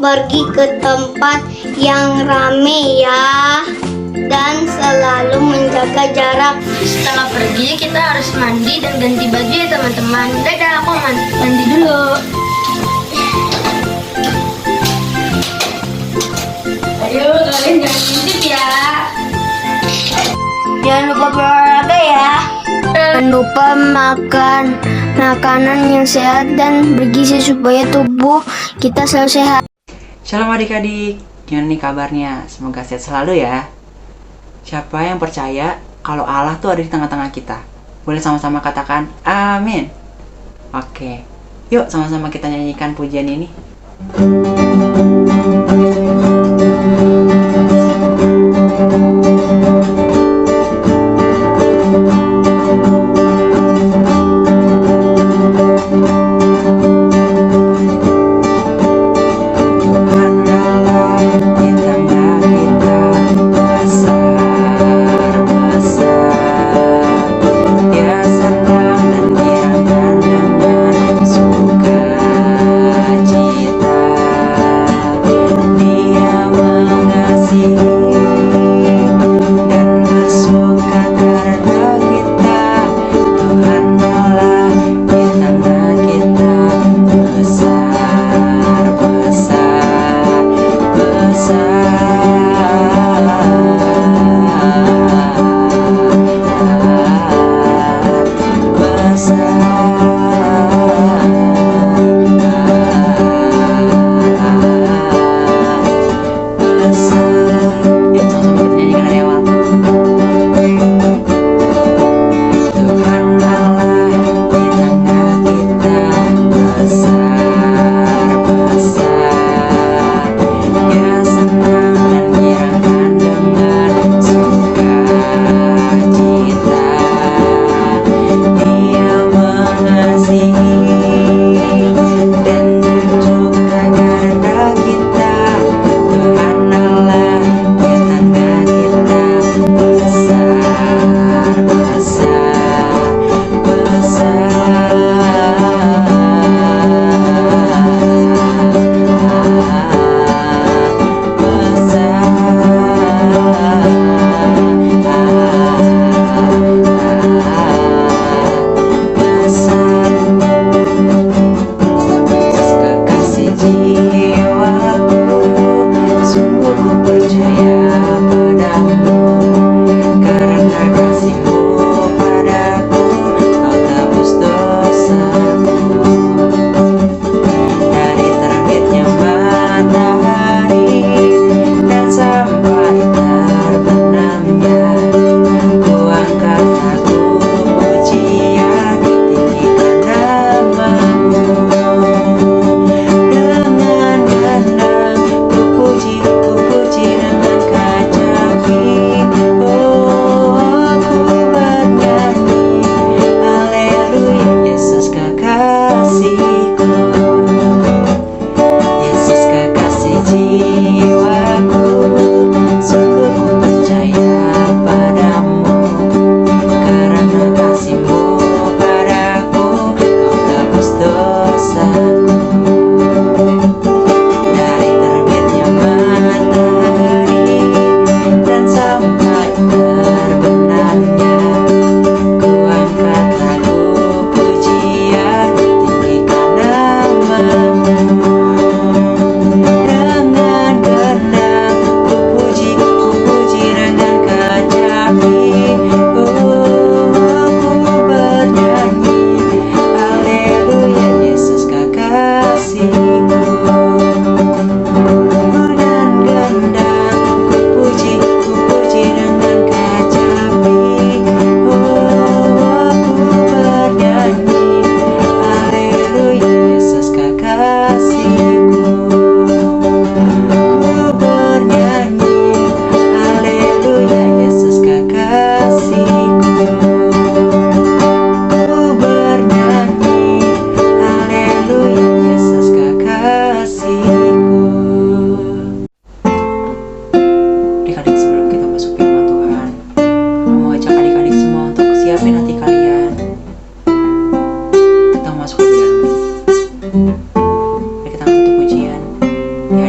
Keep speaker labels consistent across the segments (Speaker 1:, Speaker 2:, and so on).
Speaker 1: pergi ke tempat yang rame ya. Dan selalu menjaga jarak.
Speaker 2: Setelah pergi kita harus mandi dan ganti baju ya teman-teman. Dadah, aku mandi dulu. Ayo kalian jangan ngintip ya.
Speaker 1: Jangan lupa berolahraga ya. Jangan lupa makan makanan yang sehat dan bergizi supaya tubuh kita selalu sehat.
Speaker 3: Shalom adik-adik, gimana nih kabarnya? Semoga sehat selalu ya. Siapa yang percaya kalau Allah tuh ada di tengah-tengah kita? Boleh sama-sama katakan amin. Oke, yuk sama-sama kita nyanyikan pujian ini. Mari kita angkat pujian. Ya,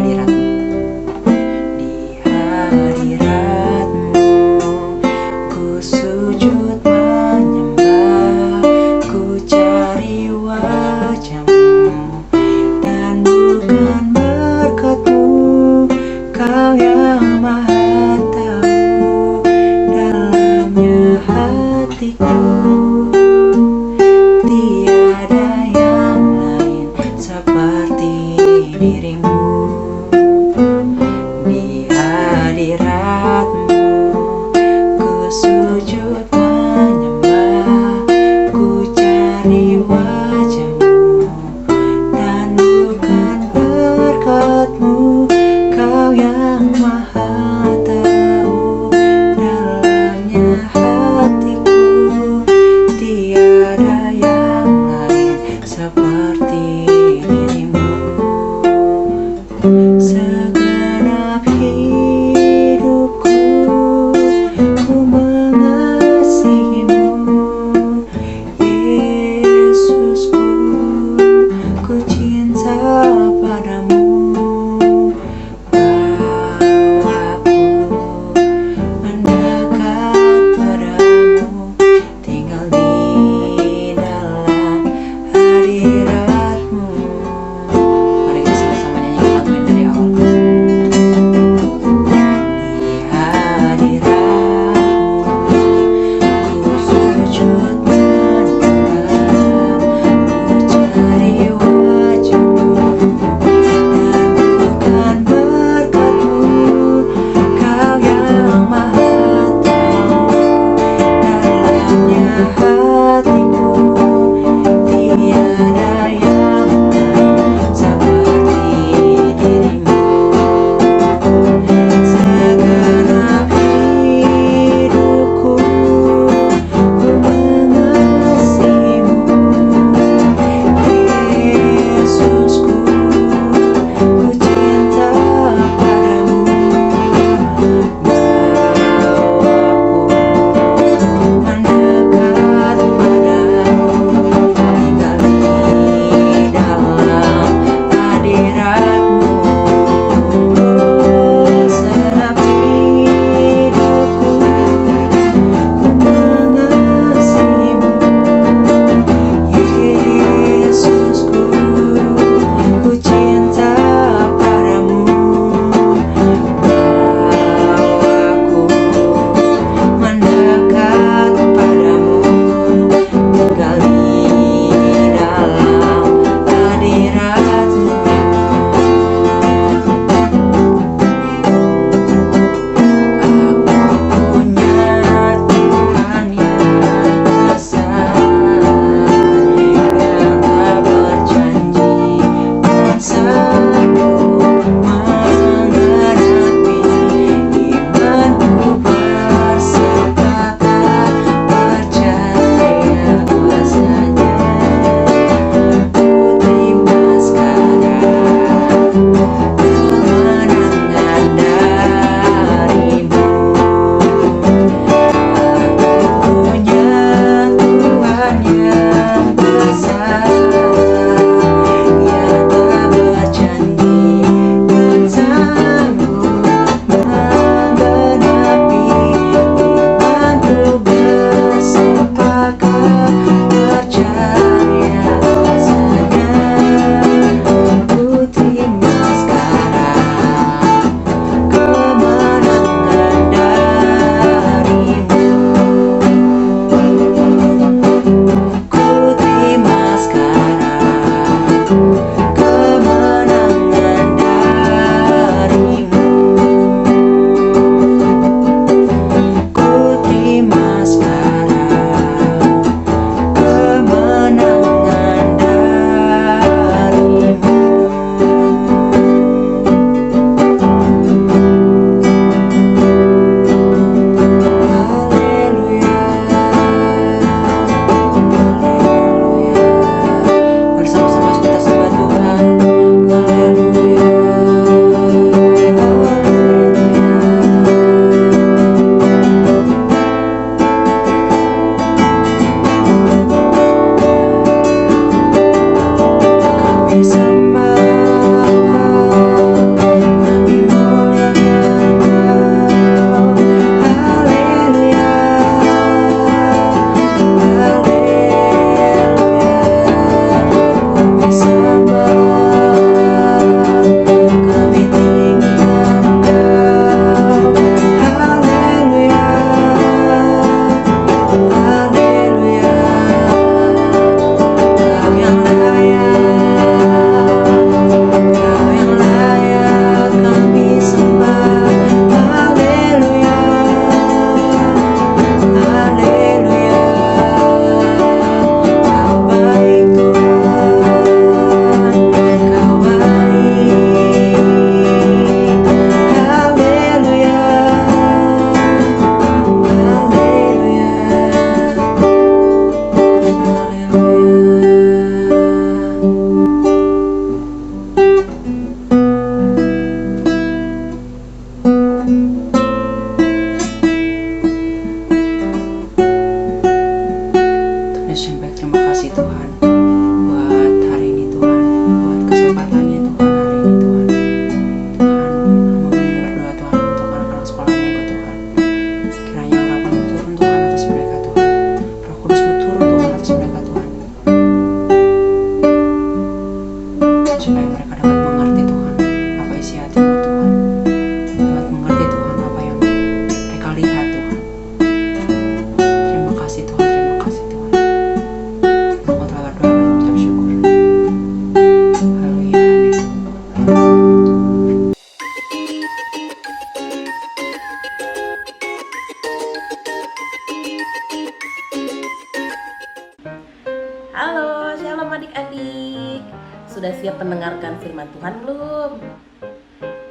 Speaker 4: sudah siap mendengarkan firman Tuhan belum?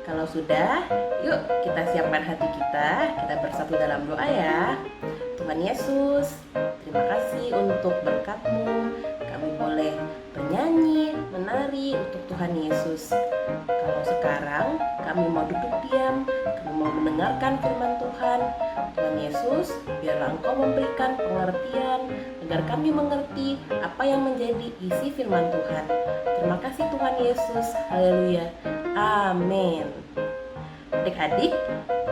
Speaker 4: Kalau sudah, yuk kita siapkan hati kita bersatu dalam doa ya. Tuhan Yesus, terima kasih untuk berkat-Mu. Kami boleh bernyanyi, menari untuk Tuhan Yesus. Kalau sekarang kami mau duduk diam, kami mau mendengarkan firman Tuhan. Tuhan Yesus, biarlah Engkau memberikan pengertian agar kami mengerti apa yang menjadi isi firman Tuhan. Terima kasih Tuhan Yesus. Haleluya. Amin. Adik-adik,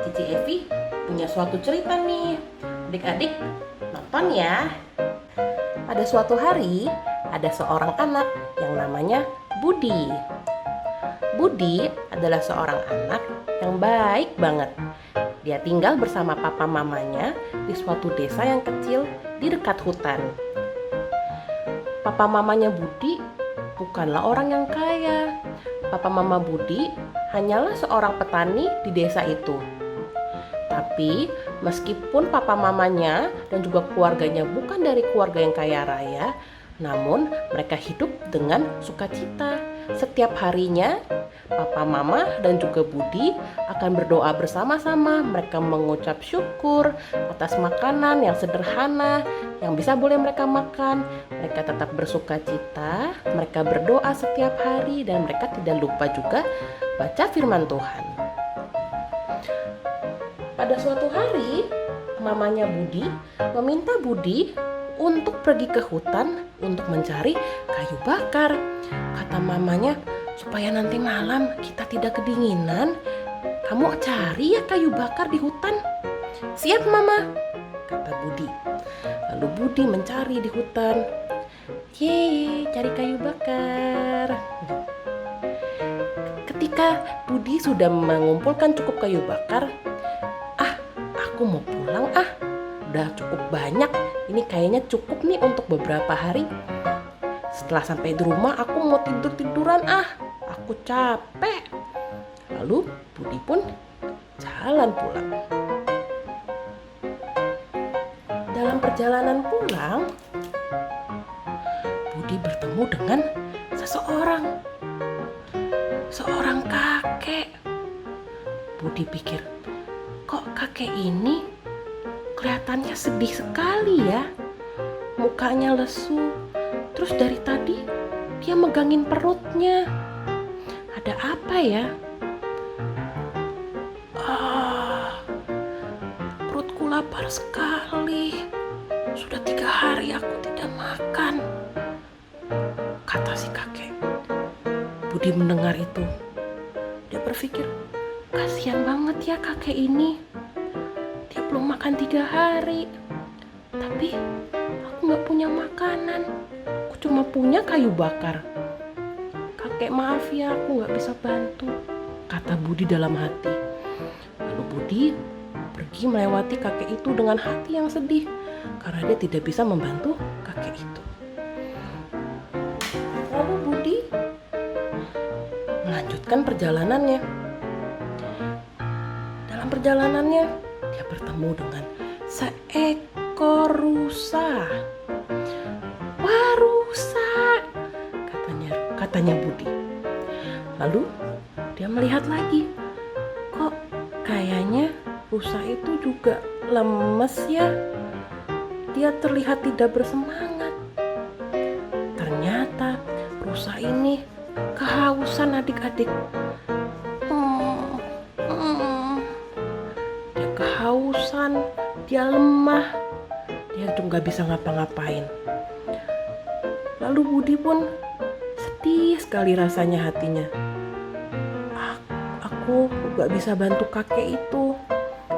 Speaker 4: Cici Evi punya suatu cerita nih. Adik-adik, nonton ya. Pada suatu hari, ada seorang anak yang namanya Budi. Budi adalah seorang anak yang baik banget. Dia tinggal bersama papa mamanya di suatu desa yang kecil di dekat hutan. Papa mamanya Budi bukanlah orang yang kaya. Papa mama Budi hanyalah seorang petani di desa itu. Tapi meskipun papa mamanya dan juga keluarganya bukan dari keluarga yang kaya raya, namun mereka hidup dengan sukacita. Setiap harinya papa mama dan juga Budi akan berdoa bersama-sama. Mereka mengucap syukur atas makanan yang sederhana yang bisa boleh mereka makan. Mereka tetap bersukacita, mereka berdoa setiap hari, dan mereka tidak lupa juga baca firman Tuhan. Pada suatu hari, mamanya Budi meminta Budi untuk pergi ke hutan untuk mencari kayu bakar. Kata mamanya, supaya nanti malam kita tidak kedinginan, kamu cari ya kayu bakar di hutan. Siap mama, kata Budi. Lalu Budi mencari di hutan. Yeay, cari kayu bakar. Ketika Budi sudah mengumpulkan cukup kayu bakar, aku mau pulang udah cukup banyak. Ini kayaknya cukup nih untuk beberapa hari. Setelah sampai di rumah aku mau tidur-tiduran aku capek. Lalu Budi pun jalan pulang. Dalam perjalanan pulang, Budi bertemu dengan seorang kakek. Budi pikir, kok kakek ini kelihatannya sedih sekali ya. Mukanya lesu. Terus dari tadi dia megangin perutnya. Ada apa ya? Perutku lapar sekali. Sudah 3 hari aku tidak makan, kata si kakek. Budi mendengar itu. Dia berpikir, kasihan banget ya kakek ini. Dia belum makan 3 hari. Tapi aku gak punya makanan. Aku cuma punya kayu bakar. Kakek maaf ya, aku gak bisa bantu, kata Budi dalam hati. Lalu Budi pergi melewati kakek itu dengan hati yang sedih karena dia tidak bisa membantu kakek itu. Lalu Budi melanjutkan perjalanannya. Dalam perjalanannya dia bertemu dengan seekor rusa. Wah, rusa, katanya Budi. Lalu dia melihat lagi, kok kayaknya rusa itu juga lemes ya. Dia terlihat tidak bersemangat. Ternyata rusa ini kehausan adik-adik. Dia kehausan, dia lemah, dia juga gak bisa ngapa-ngapain. Lalu Budi pun sedih sekali rasanya hatinya. Aku gak bisa bantu kakek itu.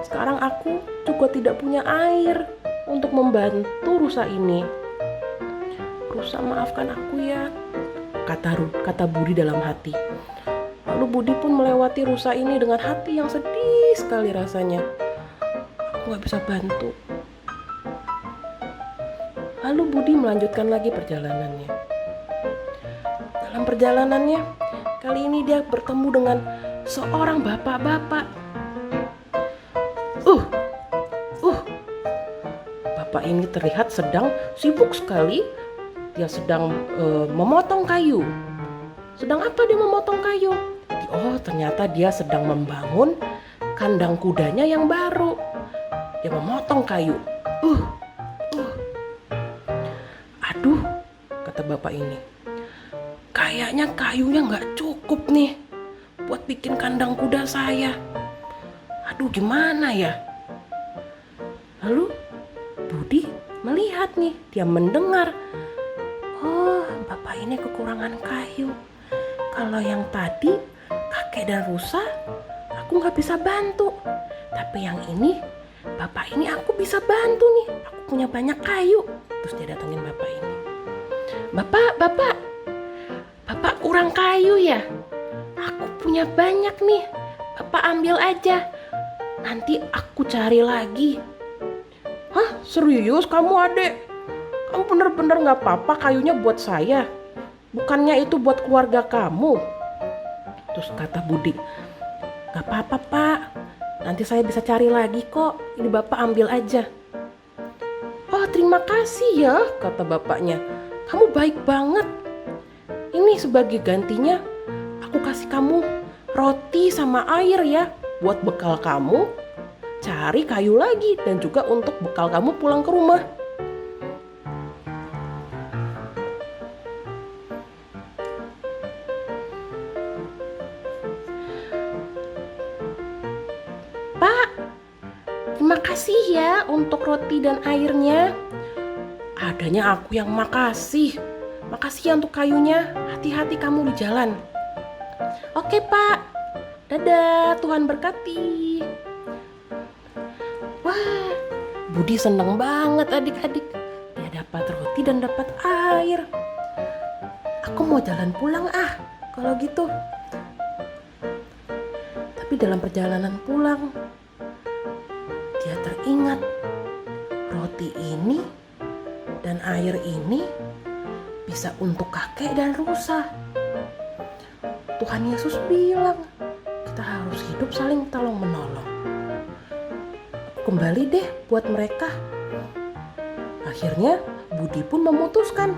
Speaker 4: Sekarang aku juga tidak punya air untuk membantu rusa ini. Rusa, maafkan aku ya, kata Budi dalam hati. Lalu Budi pun melewati rusa ini dengan hati yang sedih sekali rasanya. Aku gak bisa bantu. Lalu Budi melanjutkan lagi perjalanannya. Dalam perjalanannya, kali ini dia bertemu dengan seorang bapak-bapak. Bapak ini terlihat sedang sibuk sekali. Dia sedang memotong kayu. Sedang apa dia memotong kayu? Oh, ternyata dia sedang membangun kandang kudanya yang baru. Dia memotong kayu. Aduh, kata bapak ini. Kayaknya kayunya nggak cukup nih buat bikin kandang kuda saya. Aduh, gimana ya? Lalu Budi melihat nih, dia mendengar. Oh, bapak ini kekurangan kayu. Kalau yang tadi kakek dan rusa aku nggak bisa bantu. Tapi yang ini, bapak ini aku bisa bantu nih. Aku punya banyak kayu. Terus dia datengin bapak ini. Bapak kurang kayu ya? Aku punya banyak nih. Bapak ambil aja. Nanti aku cari lagi. Hah? Serius kamu, Adek? Kamu bener-bener gak apa-apa kayunya buat saya? Bukannya itu buat keluarga kamu? Terus kata Budi, gak apa-apa Pak, nanti saya bisa cari lagi kok. Ini Bapak ambil aja. Oh, terima kasih ya, kata bapaknya. Kamu baik banget. Ini sebagai gantinya aku kasih kamu roti sama air ya, buat bekal kamu cari kayu lagi dan juga untuk bekal kamu pulang ke rumah. Pak, terima kasih ya untuk roti dan airnya. Adanya aku yang makasih. Makasih ya untuk kayunya. Hati-hati kamu di jalan. Oke Pak. Dadah, Tuhan berkati. Wah, Budi seneng banget adik-adik. Dia dapat roti dan dapat air. Aku mau jalan pulang kalau gitu. Tapi dalam perjalanan pulang, dia teringat roti ini dan air ini bisa untuk kakek dan rusa. Tuhan Yesus bilang, kita harus hidup saling tolong menolong. Kembali deh buat mereka. Akhirnya Budi pun memutuskan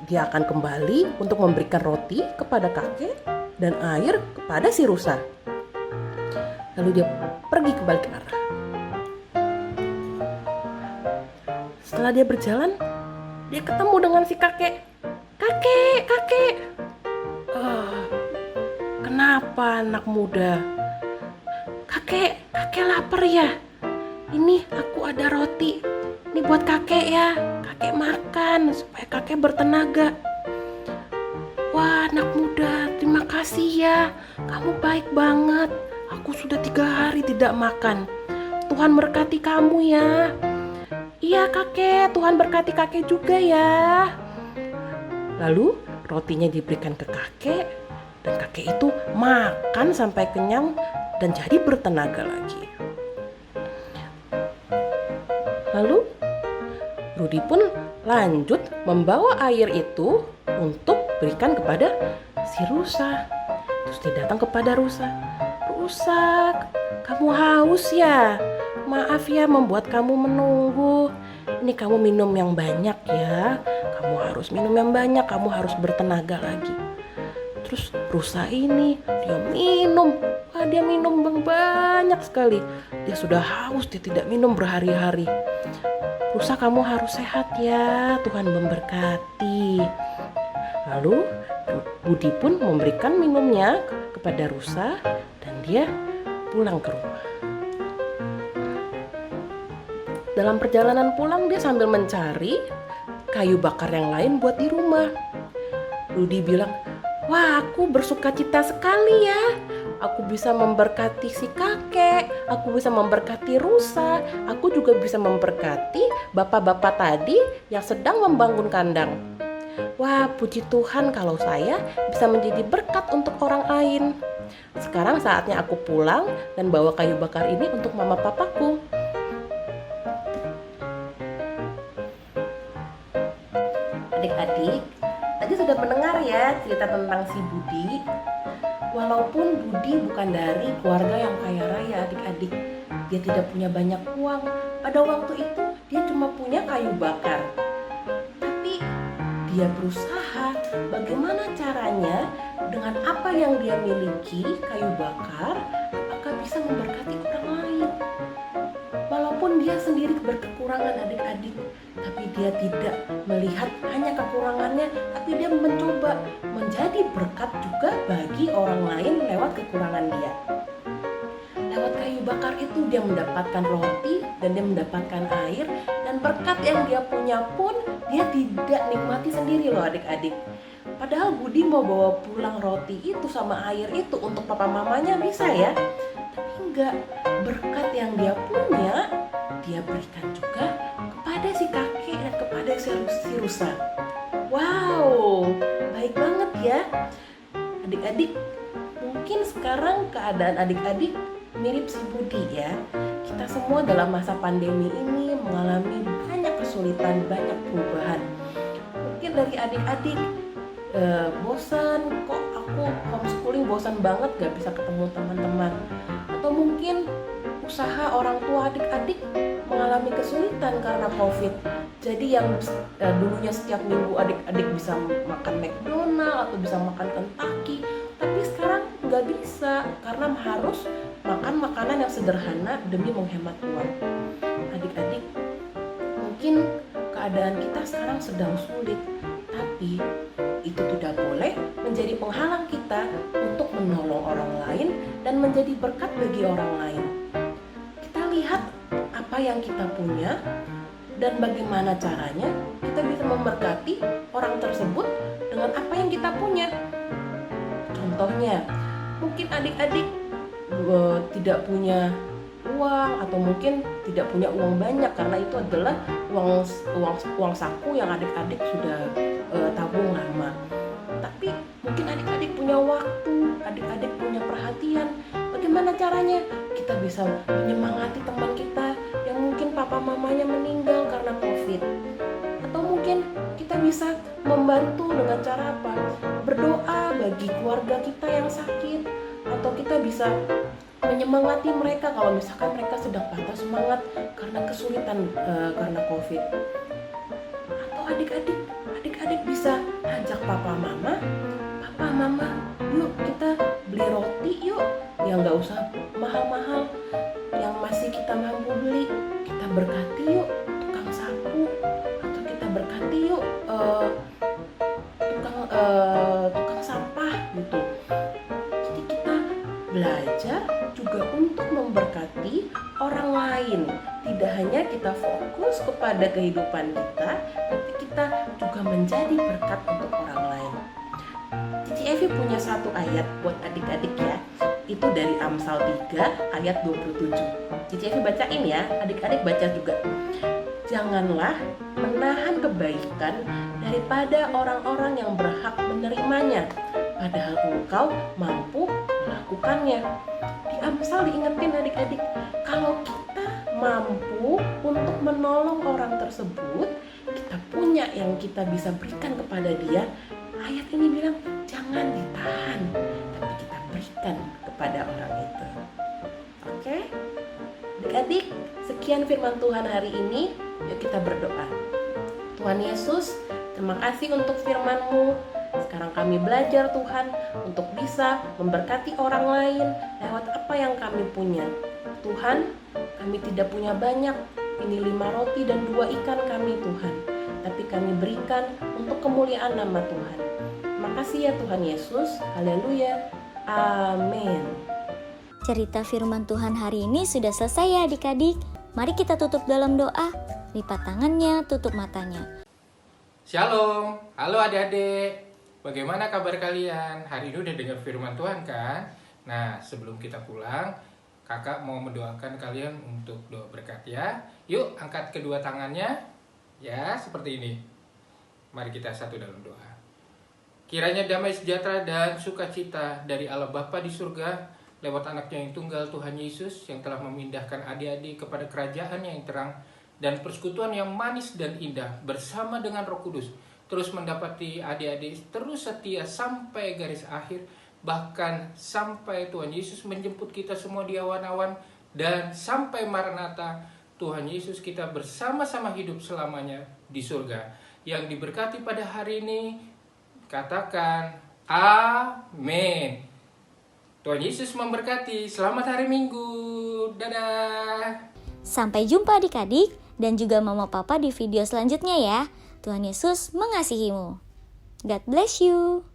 Speaker 4: dia akan kembali untuk memberikan roti kepada kakek dan air kepada si rusa. Lalu dia pergi kembali ke arah. Setelah dia berjalan, dia ketemu dengan si kakek. Kakek. Kenapa anak muda? Kakek lapar ya? Ini aku ada roti. Ini buat kakek ya. Kakek makan supaya kakek bertenaga. Wah, anak muda, terima kasih ya. Kamu baik banget. Aku sudah 3 hari tidak makan. Tuhan berkati kamu ya. Iya kakek, Tuhan berkati kakek juga ya. Lalu rotinya diberikan ke kakek. Dan kakek itu makan sampai kenyang dan jadi bertenaga lagi. Lalu Rudi pun lanjut membawa air itu untuk berikan kepada si rusa. Terus dia datang kepada rusa. Rusa, kamu haus ya? Maaf ya membuat kamu menunggu. Ini kamu minum yang banyak ya. Kamu harus minum yang banyak, kamu harus bertenaga lagi. Terus rusa ini dia minum. Wah, dia minum banyak sekali. Dia sudah haus, dia tidak minum berhari-hari. Rusa, kamu harus sehat ya. Tuhan memberkati. Lalu Budi pun memberikan minumnya kepada rusa dan dia pulang ke rumah. Dalam perjalanan pulang dia sambil mencari kayu bakar yang lain buat di rumah. Rudi bilang, wah, aku bersukacita sekali ya. Aku bisa memberkati si kakek, aku bisa memberkati rusa, aku juga bisa memberkati bapak-bapak tadi yang sedang membangun kandang. Wah, puji Tuhan kalau saya bisa menjadi berkat untuk orang lain. Sekarang saatnya aku pulang dan bawa kayu bakar ini untuk mama papaku. Adik-adik, tadi sudah mendengar ya cerita tentang si Budi. Walaupun Budi bukan dari keluarga yang kaya raya adik-adik, dia tidak punya banyak uang. Pada waktu itu dia cuma punya kayu bakar. Tapi dia berusaha bagaimana caranya dengan apa yang dia miliki, kayu bakar, apakah bisa memberkati orang lain. Walaupun dia sendiri berkekurangan adik-adik, tapi dia tidak melihat hanya kekurangannya, tapi dia mencoba menjadi berkat juga bagi orang lain lewat kekurangan dia. Lewat kayu bakar itu dia mendapatkan roti dan dia mendapatkan air, dan berkat yang dia punya pun dia tidak nikmati sendiri loh adik-adik. Padahal Budi mau bawa pulang roti itu sama air itu untuk papa mamanya bisa ya. Tapi enggak, berkat yang dia punya dia berikan juga kepada si kakek dan kepada si rusa. Wow, baik banget ya. Adik-adik, mungkin sekarang keadaan adik-adik mirip si Budi ya. Kita semua dalam masa pandemi ini mengalami banyak kesulitan, banyak perubahan. Mungkin dari adik-adik bosan, kok aku homeschooling bosan banget gak bisa ketemu teman-teman. Atau mungkin usaha orang tua adik-adik mengalami kesulitan karena COVID. Jadi yang dulunya setiap minggu adik-adik bisa makan McDonald atau bisa makan Kentucky, tapi sekarang nggak bisa karena harus makan makanan yang sederhana demi menghemat uang. Adik-adik, mungkin keadaan kita sekarang sedang sulit, tapi itu tidak boleh menjadi penghalang kita untuk menolong orang lain dan menjadi berkat bagi orang lain. Kita lihat apa yang kita punya dan bagaimana caranya kita bisa memberkati orang tersebut dengan apa yang kita punya. Contohnya, mungkin adik-adik tidak punya uang atau mungkin tidak punya uang banyak karena itu adalah uang saku yang adik-adik sudah tabung lama. Tapi mungkin adik-adik punya waktu, adik-adik punya perhatian. Bagaimana caranya kita bisa menyemangati teman kita yang mungkin papa mamanya meninggal karena COVID? Atau mungkin kita bisa membantu dengan cara apa? Berdoa bagi keluarga kita yang sakit, atau kita bisa menyemangati mereka kalau misalkan mereka sedang patah semangat karena kesulitan karena COVID. Atau adik-adik bisa ajak papa mama, yuk kita beli roti yuk, yang nggak usah mahal-mahal, yang masih kita mampu beli, kita berkati yuk tukang sapu, atau kita berkati yuk tukang sampah gitu. Jadi kita belajar juga untuk memberkati orang lain. Tidak hanya kita fokus kepada kehidupan kita, tapi kita juga menjadi berkat untuk orang lain. Cici Evi punya satu ayat buat adik-adik ya. Itu dari Amsal 3 ayat 27. Cici Evi bacain ya, adik-adik baca juga. Janganlah menahan kebaikan daripada orang-orang yang berhak menerimanya, padahal engkau mampu melakukannya. Di Amsal diingetin adik-adik, kalau kita mampu untuk menolong orang tersebut, kita punya yang kita bisa berikan kepada dia. Ayat ini bilang jangan ditahan, tapi kita berikan kepada orang itu. Oke? Adik-adik, sekian firman Tuhan hari ini. Yuk kita berdoa. Tuhan Yesus, terima kasih untuk firman-Mu. Sekarang kami belajar Tuhan untuk bisa memberkati orang lain lewat apa yang kami punya. Tuhan, kami tidak punya banyak. Ini 5 roti dan 2 ikan kami Tuhan. Tapi kami berikan untuk kemuliaan nama Tuhan. Terima kasih ya Tuhan Yesus. Haleluya. Amin.
Speaker 5: Cerita firman Tuhan hari ini sudah selesai ya adik-adik. Mari kita tutup dalam doa. Lipat tangannya, tutup matanya.
Speaker 6: Shalom, halo adik-adik. Bagaimana kabar kalian? Hari ini udah dengar firman Tuhan kan? Nah, sebelum kita pulang, kakak mau mendoakan kalian untuk doa berkat ya. Yuk, angkat kedua tangannya. Ya, seperti ini. Mari kita satu dalam doa. Kiranya damai sejahtera dan sukacita dari Allah Bapa di surga lewat anaknya yang tunggal Tuhan Yesus yang telah memindahkan adik-adik kepada kerajaan yang terang dan persekutuan yang manis dan indah bersama dengan Roh Kudus terus mendapati adik-adik terus setia sampai garis akhir, bahkan sampai Tuhan Yesus menjemput kita semua di awan-awan, dan sampai Maranatha Tuhan Yesus kita bersama-sama hidup selamanya di surga. yang diberkati pada hari ini, katakan amin. Tuhan Yesus memberkati. Selamat hari Minggu. Dadah.
Speaker 5: Sampai jumpa adik-adik dan juga mama papa di video selanjutnya ya. Tuhan Yesus mengasihimu. God bless you.